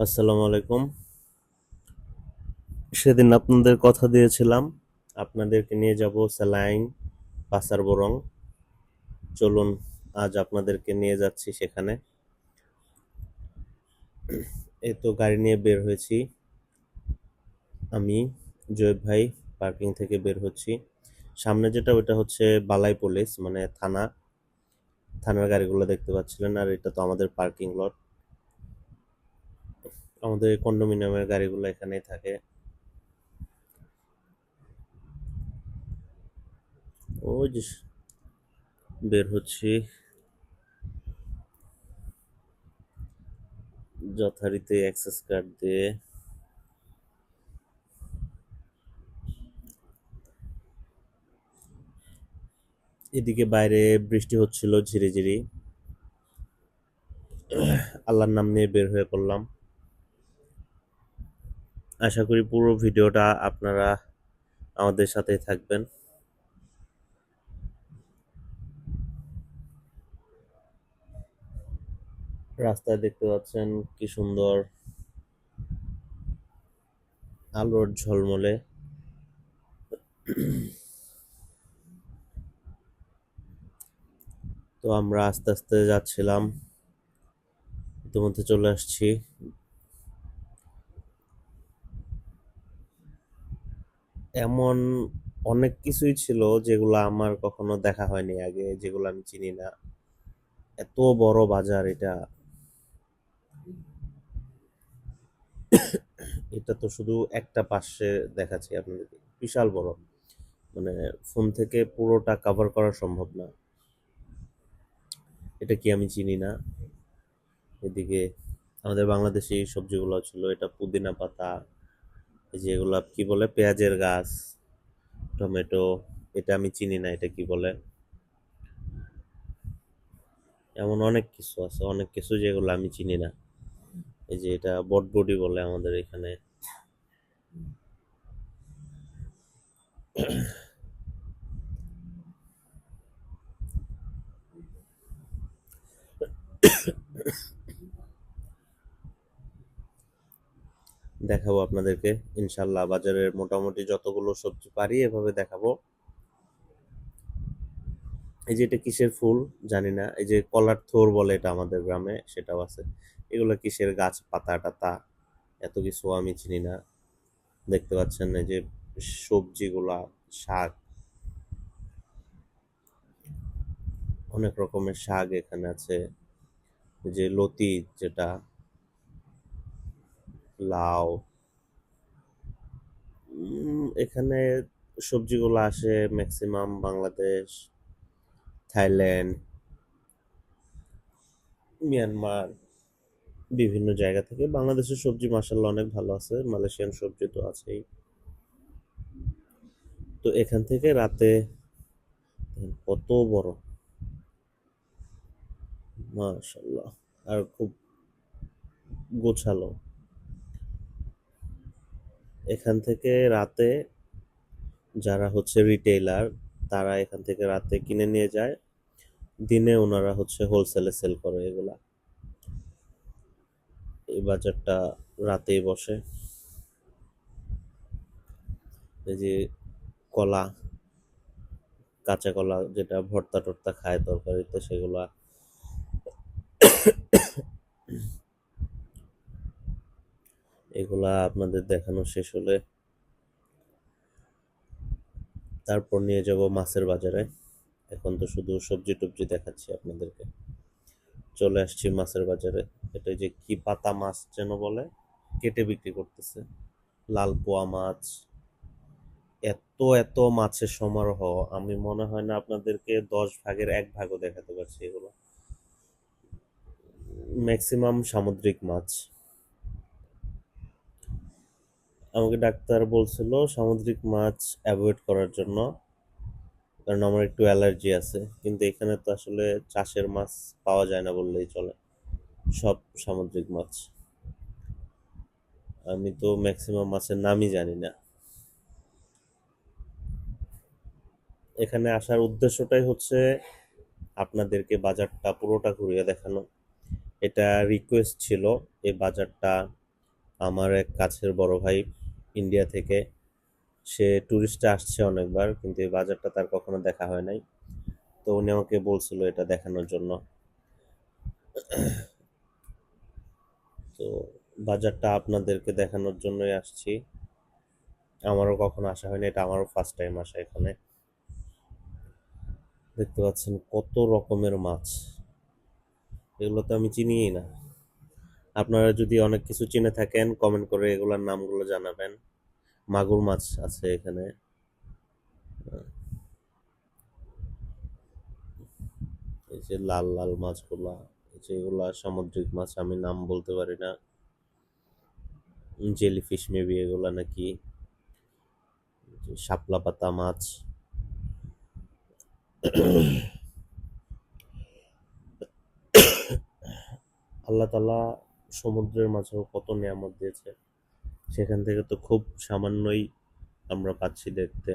আসসালামু আলাইকুম। সেদিন আপনাদের কথা দিয়েছিলাম আপনাদেরকে নিয়ে যাব স্যালাইন পাসার বরং। চলুন, আজ আপনাদেরকে নিয়ে যাচ্ছি সেখানে। এই তো গাড়ি নিয়ে বের হয়েছি। আমি জয়েব ভাই পার্কিং থেকে বের হচ্ছি। সামনে যেটা ওটা হচ্ছে বালাই পুলিশ, মানে থানার গাড়িগুলো দেখতে পাচ্ছিলেন, আর এটা তো আমাদের পার্কিং লট। আমাদের কন্ডোমিনিয়ামের গাড়িগুলো এখানেই থাকে। ওই যে বের হচ্ছি যথারীতি অ্যাক্সেস কার্ড দিয়ে। এদিকে বাইরে বৃষ্টি হচ্ছিল ঝিরিঝিরি। আল্লাহর নাম নিয়ে বের হয়ে পড়লাম। আশা করি পুরো ভিডিওটা আপনারা আমাদের সাথেই থাকবেন। রাস্তায় দেখতে পাচ্ছেন কি সুন্দর আলোর ঝলমলে। তো আমরা আস্তে আস্তে যাচ্ছিলাম, ইতিমধ্যে চলে আসছি। এমন অনেক কিছুই ছিল যেগুলো আমার কখনো দেখা হয়নি আগে, যেগুলো আমি চিনি না। এত বড় বাজার এটা। এটা তো শুধু একটা পাশে দেখাচ্ছি আপনাদেরকে, বিশাল বড়। মানে ফোন থেকে পুরোটা কভার করা সম্ভব না। এটা কি আমি চিনি না। এদিকে আমাদের বাংলাদেশি এই সবজিগুলো ছিল, এটা পুদিনা পাতা, এই যে এগুলা কি বলে, পেঁয়াজের গাছ, টমেটো। এটা আমি চিনি না, এটা কি বলে। এমন অনেক কিছু আছে, অনেক কিছু যেগুলো আমি চিনি না। এই যে এটা বটবডি বলে আমাদের এখানে। দেখাবো আপনাদেরকে ইনশাল্লাহ, বাজারের মোটামুটি যতগুলো সবজি পারি এভাবে দেখাবো। এই যে এটা কিসের ফুল জানি না, এই যে কলার থোর বলে এটা আমাদের গ্রামে, সেটাও আছে। এগুলো কিসের গাছ, পাতা টাতা, এত কিছু আমি চিনি না। দেখতে পাচ্ছেন এই যে সবজিগুলা, শাক, অনেক রকমের শাক এখানে আছে। এই যে লতি, যেটা লাউ। এখানে সবজিগুলো আসে ম্যাক্সিমাম বাংলাদেশ, থাইল্যান্ড, মিয়ানমার, বিভিন্ন জায়গা থেকে। বাংলাদেশের সবজি মাসাল্লাহ অনেক ভালো আছে, মালয়েশিয়ান সবজি তো আছেই। তো এখান থেকে রাতে দেখেন কত বড়, মাশাল্লাহ, আর খুব গোছালো। এখান থেকে রাতে যারা হচ্ছে রিটেইলার, তারা এখান থেকে রাতে কিনে নিয়ে যায়, দিনে ওনারা হচ্ছে হোলসেলে সেল করে এগুলা। এই বাজারটা রাতেই বসে। এই যে কলা, কাঁচা কলা যেটা ভর্তা টর্তা খায় তরকারিতে, সেগুলা। এগুলা আপনাদের দেখানো শেষ হলে তারপর নিয়ে যাব মাছের বাজারে। এখন তো শুধু সবজি টবজি দেখাচ্ছি আপনাদেরকে। চলে আসছি মাছের বাজারে। এটা যে কি পাতা মাছ যেন বলে, কেটে বিক্রি করতেছে। লাল পোয়া মাছ, এত এত মাছের সমারোহ, আমি মনে হয় না আপনাদেরকে 10 ভাগের 1 ভাগও দেখাতে পারছি এগুলো। ম্যাক্সিমাম সামুদ্রিক মাছ। আমাকে ডাক্তার বলছিল সামুদ্রিক মাছ অ্যাভয়েড করার জন্য, কারণ আমার একটু অ্যালার্জি আছে। কিন্তু এখানে তো আসলে চাষের মাছ পাওয়া যায় না বললেই চলে, সব সামুদ্রিক মাছ। আমি তো ম্যাক্সিমাম মাছের নামই জানি না। এখানে আসার উদ্দেশ্যটাই হচ্ছে আপনাদেরকে বাজারটা পুরোটা ঘুরিয়ে দেখানো। এটা রিকোয়েস্ট ছিল এই বাজারটা আমার এক কাছের বড় ভাই ইন্ডিয়া থেকে, সে ট্যুরিস্টে আসছে অনেকবার, কিন্তু এই বাজারটা তার কখনো দেখা হয় নাই। তো উনি আমাকে বলছিল এটা দেখানোর জন্য। তো বাজারটা আপনাদেরকে দেখানোর জন্যই আসছি। আমারও কখনো আসা হয়নি, এটা আমারও ফার্স্ট টাইম আসা এখানে। দেখতে পাচ্ছেন কত রকমের মাছ, এগুলো তো আমি চিনিই না। আপনারা যদি অনেক কিছু চিনে থাকেন কমেন্ট করে এগুলোর নামগুলো জানাবেন। মাগুর মাছ আছে এখানে, এই যে লাল লাল মাছগুলা, এই যে এগুলা সামুদ্রিক মাছ, আমি নাম বলতে পারি না, জেলিফিশ মেবি এগুলা নাকি, শাপলা পাতা মাছ। আল্লাহ তাআলা সমুদ্রের মাঝেও কত নিয়ামত দিয়েছে, সেখান থেকে তো খুব সামান্যই আমরা পাচ্ছি দেখতে,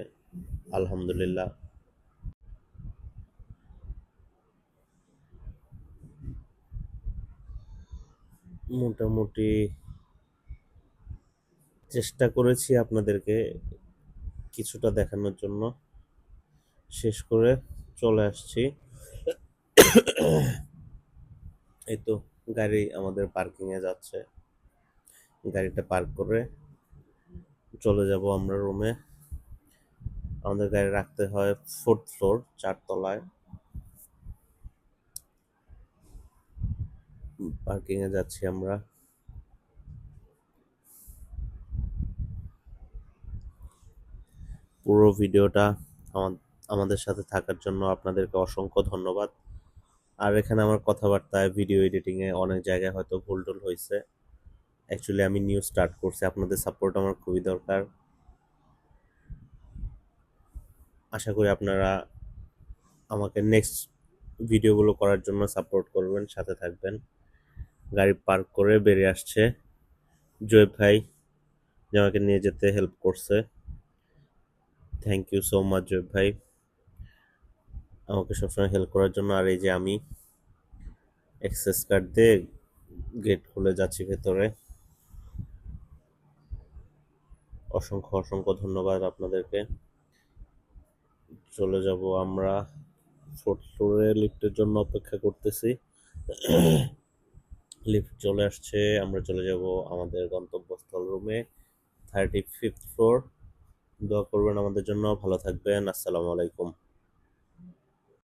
আলহামদুলিল্লাহ। মোটামুটি চেষ্টা করেছি আপনাদেরকে কিছুটা দেখানোর জন্য, শেষ করে চলে আসছি। এই তো গাড়ি আমাদের পার্কিং এ যাচ্ছে, গাড়িটা পার্ক করে চলে যাব আমরা রুমে। আমাদের গাড়ি রাখতে হয় 4th ফ্লোর, 4 তলায়। পার্কিং এ যাচ্ছি আমরা। পুরো ভিডিওটা আমাদের সাথে থাকার জন্য আপনাদেরকে অসংখ্য ধন্যবাদ। আর এখানে আমার কথাবার্তায়, ভিডিও এডিটিং এ অনেক জায়গায় হয়তো ভুল টুল হয়েছে। অ্যাকচুয়ালি আমি নিউ স্টার্ট করছি, আপনাদের সাপোর্ট আমার খুবই দরকার। আশা করি আপনারা আমাকে নেক্সট ভিডিওগুলো করার জন্য সাপোর্ট করবেন, সাথে থাকবেন। গাড়ি পার্ক করে বেরিয়ে আসছে জয়েব ভাই, যে আমাকে নিয়ে যেতে হেল্প করছে। থ্যাংক ইউ সো মাচ জয়েব ভাই, আমাকে সবসময় হেল্প করার জন্য। আর এই যে আমি অ্যাক্সেস কার্ড দিয়ে গেট খুলে যাচ্ছি ভেতরে। অসংখ্য অসংখ্য ধন্যবাদ আপনাদেরকে। চলে যাব আমরা 4th ফ্লোরে, লিফটের জন্য অপেক্ষা করতেছি। লিফট চলে আসছে, আমরা চলে যাব আমাদের গন্তব্যস্থল রুমে, 35th ফ্লোর। দোয়া করবেন আমাদের জন্য, ভালো থাকবেন, আসসালামু আলাইকুম।